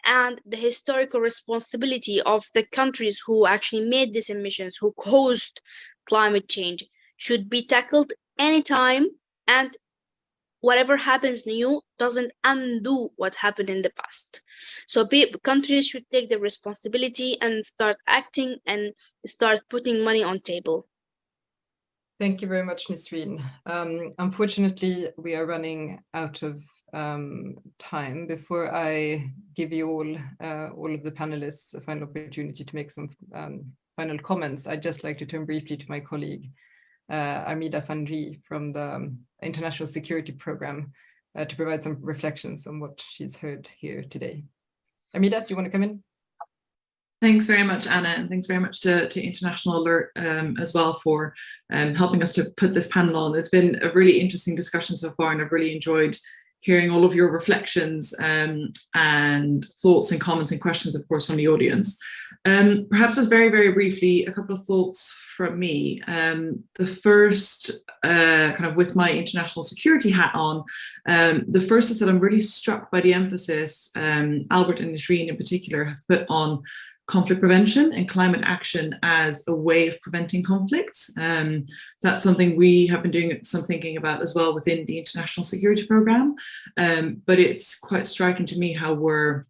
and the historical responsibility of the countries who actually made these emissions, who caused climate change, should be tackled anytime, and whatever happens new doesn't undo what happened in the past. So countries should take the responsibility and start acting and start putting money on table. Thank you very much, Nisreen. Unfortunately, we are running out of time. Before I give you all of the panelists a final opportunity to make some final comments, I'd just like to turn briefly to my colleague, Armida van Rie from the International Security Program to provide some reflections on what she's heard here today. Armida, do you want to come in? Thanks very much, Anna, and thanks very much to International Alert as well for helping us to put this panel on. It's been a really interesting discussion so far, and I've really enjoyed hearing all of your reflections and thoughts and comments and questions, of course, from the audience. Perhaps just very, very briefly, a couple of thoughts from me. The first, kind of with my international security hat on, the first is that I'm really struck by the emphasis Albert and Nisreen in particular have put on conflict prevention and climate action as a way of preventing conflicts. That's something we have been doing some thinking about as well within the International Security Program. But it's quite striking to me how we're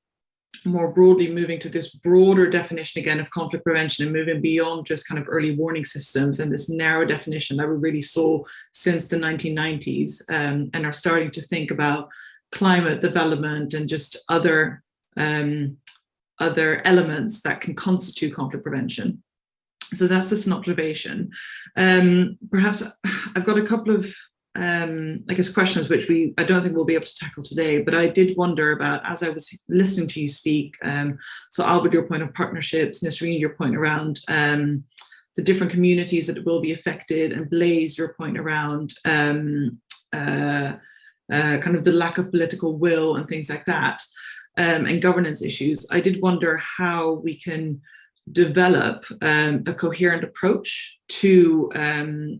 more broadly moving to this broader definition again of conflict prevention and moving beyond just kind of early warning systems and this narrow definition that we really saw since the 1990s, and are starting to think about climate development and just other elements that can constitute conflict prevention. So that's just an observation. Perhaps I've got a couple of, I guess, questions which I don't think we'll be able to tackle today, but I did wonder about, as I was listening to you speak, so Albert, your point of partnerships, Nisreen, your point around the different communities that will be affected, and Blaise, your point around kind of the lack of political will and things like that. And governance issues, I did wonder how we can develop a coherent approach to,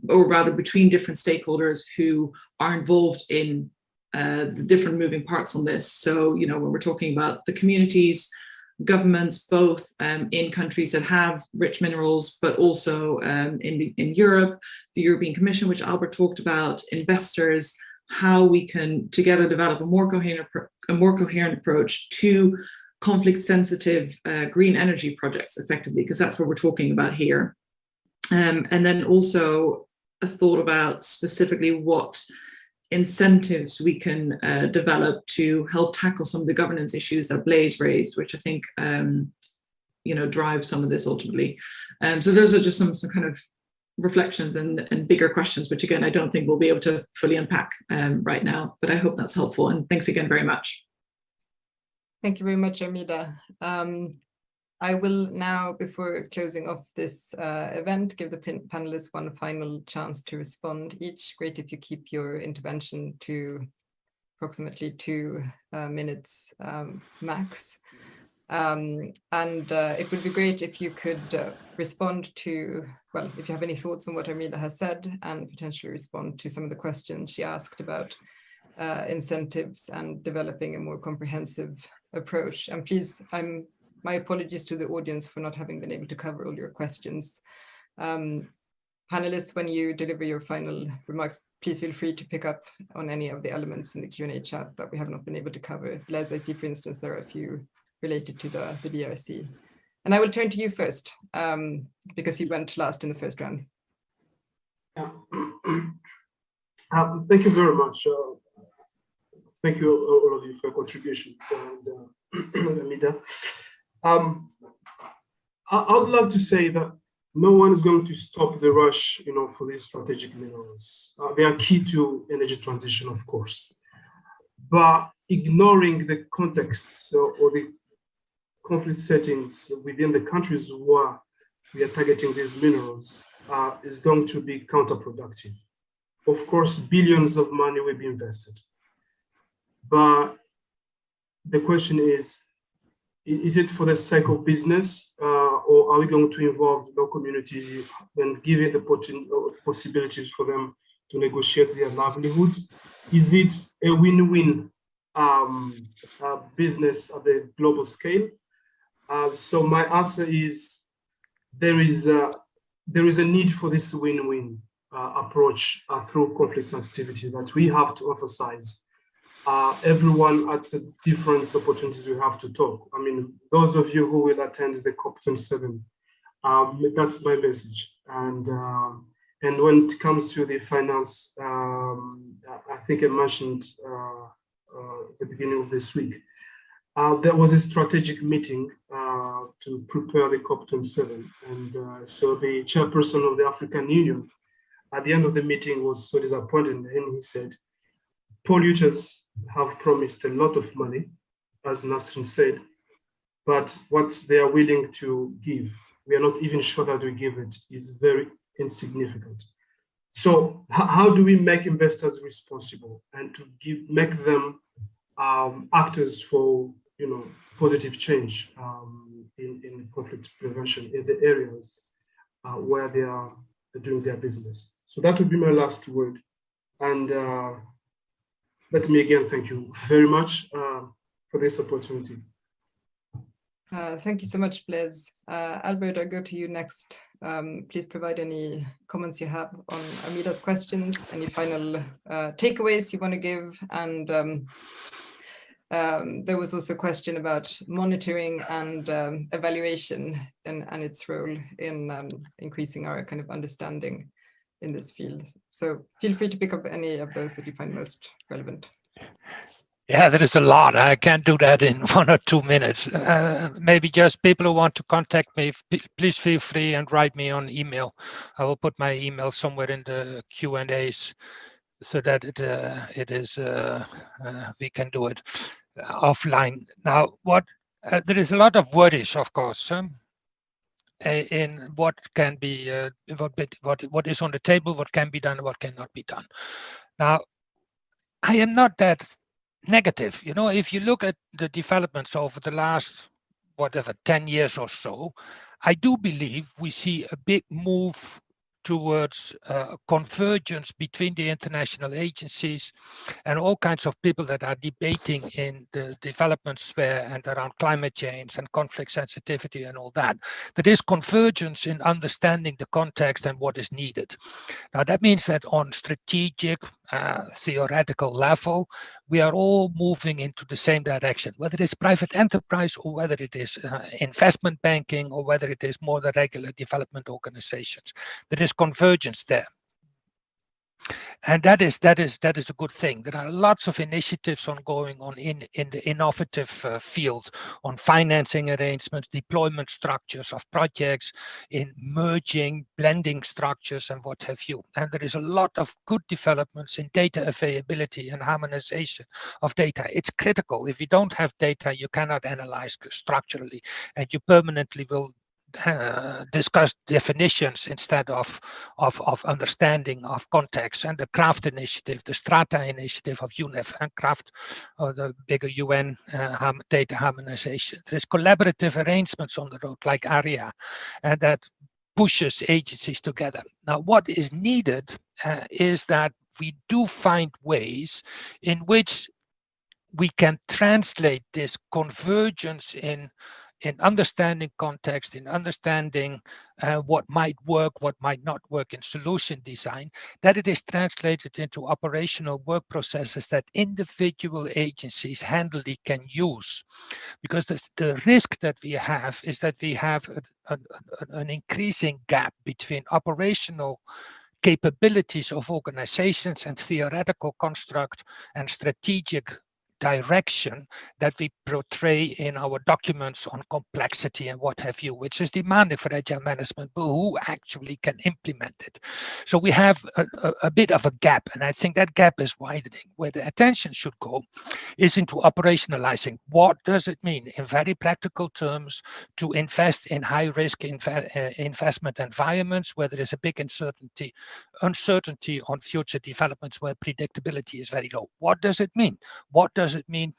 or rather between different stakeholders who are involved in the different moving parts on this. So, you know, when we're talking about the communities, governments, both in countries that have rich minerals, but also in Europe, the European Commission, which Albert talked about, investors, how we can together develop a more coherent approach to conflict-sensitive green energy projects effectively, because that's what we're talking about here. And then also a thought about specifically what incentives we can develop to help tackle some of the governance issues that Blaise raised, which I think you know, drive some of this ultimately. So those are just some kind of reflections and bigger questions, which again, I don't think we'll be able to fully unpack right now, but I hope that's helpful. And thanks again very much. Thank you very much, Armida. I will now, before closing off this event, give the panelists one final chance to respond each. Great if you keep your intervention to approximately 2 minutes max. It would be great if you could respond to, well, if you have any thoughts on what Armida has said, and potentially respond to some of the questions she asked about incentives and developing a more comprehensive approach. And please, my apologies to the audience for not having been able to cover all your questions. Panelists, when you deliver your final remarks, please feel free to pick up on any of the elements in the Q&A chat that we have not been able to cover. Blaise, I see, for instance, there are a few related to the DRC. And I will turn to you first, because you went last in the first round. Yeah. Thank you very much. Thank you, all of you, for your contributions. And Anita, I would love to say that no one is going to stop the rush, you know, for these strategic minerals. They are key to energy transition, of course, but ignoring the context or the conflict settings within the countries where we are targeting these minerals is going to be counterproductive. Of course, billions of money will be invested, but the question is it for the sake of business, or are we going to involve the communities and give it the possibilities for them to negotiate their livelihoods? Is it a win-win business at the global scale? So my answer is there is a need for this win-win approach through conflict sensitivity that we have to emphasize. Everyone at different opportunities we have to talk. I mean, those of you who will attend the COP27, that's my message. And And when it comes to the finance, I think I mentioned at the beginning of this week, there was a strategic meeting to prepare the COP27. And so the chairperson of the African Union at the end of the meeting was so disappointed, and he said, polluters have promised a lot of money, as Nasrin said, but what they are willing to give, we are not even sure that we give it, is very insignificant. So how do we make investors responsible and to make them actors for positive change in conflict prevention in the areas where they are doing their business? So that would be my last word. And let me again thank you very much for this opportunity. Thank you so much, Blaise. Albert, I'll go to you next. Please provide any comments you have on Amida's questions, any final takeaways you want to give. And there was also a question about monitoring and evaluation and its role in increasing our kind of understanding in this field. So feel free to pick up any of those that you find most relevant. Yeah, there is a lot. I can't do that in 1 or 2 minutes. Maybe just people who want to contact me, please feel free and write me on email. I will put my email somewhere in the Q&As so that we can do it offline. Now, there is a lot of worries, of course, in what can be, what is on the table, what can be done, what cannot be done. Now, I am not that negative. If you look at the developments over the last, 10 years or so, I do believe we see a big move towards convergence between the international agencies and all kinds of people that are debating in the development sphere and around climate change and conflict sensitivity and all that. There is convergence in understanding the context and what is needed. Now, that means that on strategic, theoretical level, we are all moving into the same direction, whether it's private enterprise or whether it is investment banking or whether it is more the regular development organizations. There is convergence there. And that is a good thing. There are lots of initiatives ongoing in the innovative field on financing arrangements, deployment structures of projects, in merging, blending structures and what have you. And there is a lot of good developments in data availability and harmonization of data. It's critical. If you don't have data, you cannot analyze structurally, and you permanently will discuss definitions instead of understanding of context. And the CRAFT initiative, the Strata initiative of UNEP and CRAFT, or the bigger UN data harmonization. There's collaborative arrangements on the road like ARIA, and that pushes agencies together. Now, what is needed is that we do find ways in which we can translate this convergence in understanding context, in understanding what might work, what might not work in solution design, that it is translated into operational work processes that individual agencies handily can use. Because the risk that we have is that we have an increasing gap between operational capabilities of organizations and theoretical construct and strategic direction that we portray in our documents on complexity and what have you, which is demanding for agile management, but who actually can implement it. So we have a bit of a gap, and I think that gap is widening. Where the attention should go is into operationalizing. What does it mean in very practical terms to invest in high-risk investment environments where there is a big uncertainty on future developments where predictability is very low? What does it mean? What does it mean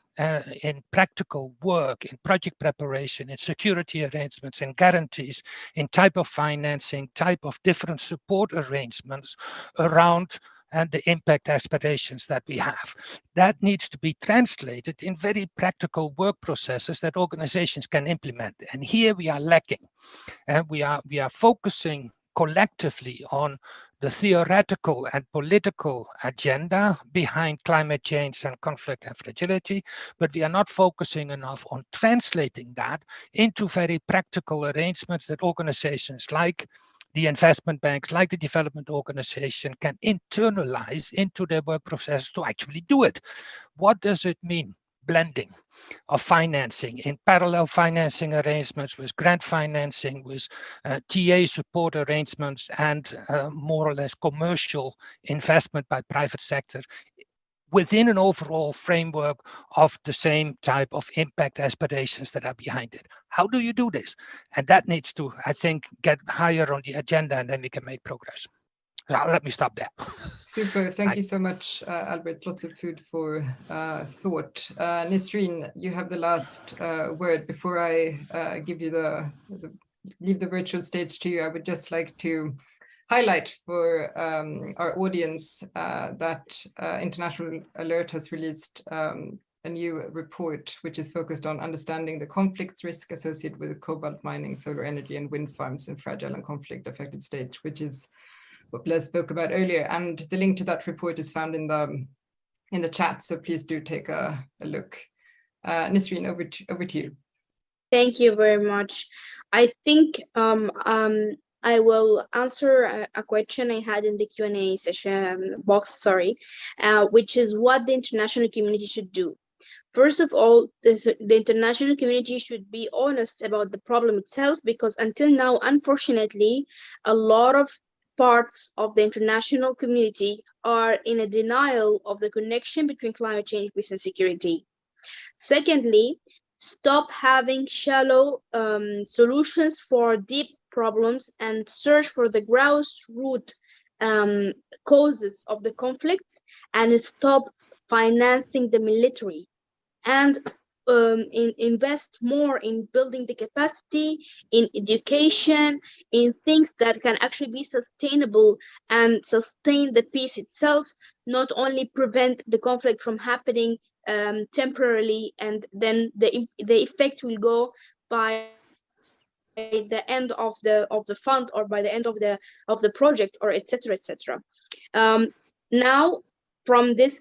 in practical work, in project preparation, in security arrangements, in guarantees, in type of financing, type of different support arrangements around and the impact aspirations that we have? That needs to be translated in very practical work processes that organizations can implement. And here we are lacking. And we are focusing collectively on the theoretical and political agenda behind climate change and conflict and fragility, but we are not focusing enough on translating that into very practical arrangements that organizations like the investment banks, like the development organization, can internalize into their work processes to actually do it. What does it mean? Blending of financing in parallel financing arrangements with grant financing, with TA support arrangements, and more or less commercial investment by private sector within an overall framework of the same type of impact aspirations that are behind it. How do you do this? And that needs to, I think, get higher on the agenda, and then we can make progress. So let me stop there. Super, thank you so much, Albert. Lots of food for thought. Nisreen, you have the last word. Before I give you leave the virtual stage to you, I would just like to highlight for our audience that International Alert has released a new report which is focused on understanding the conflict risk associated with cobalt mining, solar energy, and wind farms in fragile and conflict affected states, which is what Blaise spoke about earlier. And the link to that report is found in the chat, so please do take a look. Nisreen, over to you. Thank you very much. I think I will answer a question I had in the Q&A session box, sorry, which is what the international community should do. First of all, the international community should be honest about the problem itself, because until now, unfortunately, a lot of parts of the international community are in a denial of the connection between climate change, peace, and security. Secondly, stop having shallow solutions for deep problems and search for the grassroots causes of the conflict, and stop financing the military, and invest more in building the capacity, in education, in things that can actually be sustainable and sustain the peace itself, not only prevent the conflict from happening temporarily, and then the effect will go by the end of the fund, or by the end of the project, or etc. etc. Now, from this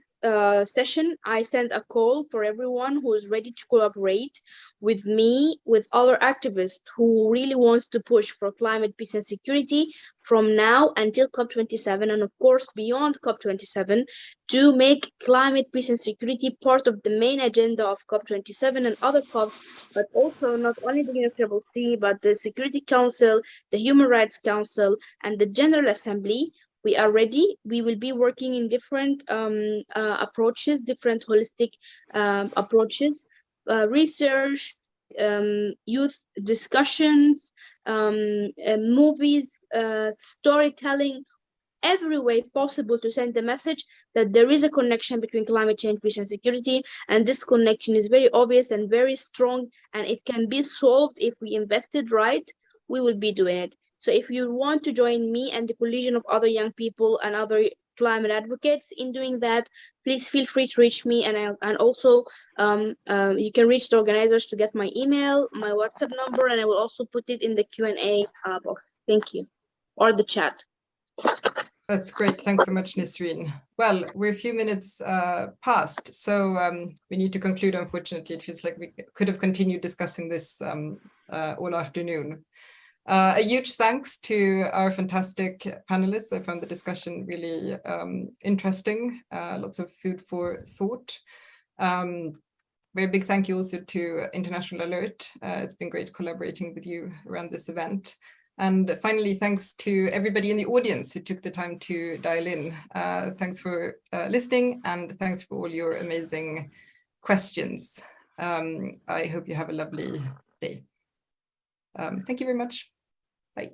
session, I send a call for everyone who is ready to collaborate with me, with other activists who really wants to push for climate peace and security from now until COP27, and of course beyond COP27, to make climate peace and security part of the main agenda of COP27 and other COPs, but also not only the UNFCCC, but the Security Council, the Human Rights Council, and the General Assembly. We are ready. We will be working in different approaches, different holistic approaches, research, youth discussions, movies, storytelling, every way possible to send the message that there is a connection between climate change, peace, and security, and this connection is very obvious and very strong, and it can be solved if we invested right. We will be doing it. So if you want to join me and the collision of other young people and other climate advocates in doing that, please feel free to reach me, and also you can reach the organizers to get my email, my WhatsApp number, and I will also put it in the Q&A box. Thank you, or the chat. That's great. Thanks so much, Nisreen. Well, we're a few minutes past, so we need to conclude. Unfortunately, it feels like we could have continued discussing this all afternoon. A huge thanks to our fantastic panelists. I found the discussion really interesting, lots of food for thought. Very big thank you also to International Alert. It's been great collaborating with you around this event. And finally, thanks to everybody in the audience who took the time to dial in. Thanks for listening, and thanks for all your amazing questions. I hope you have a lovely day. Thank you very much. Bye.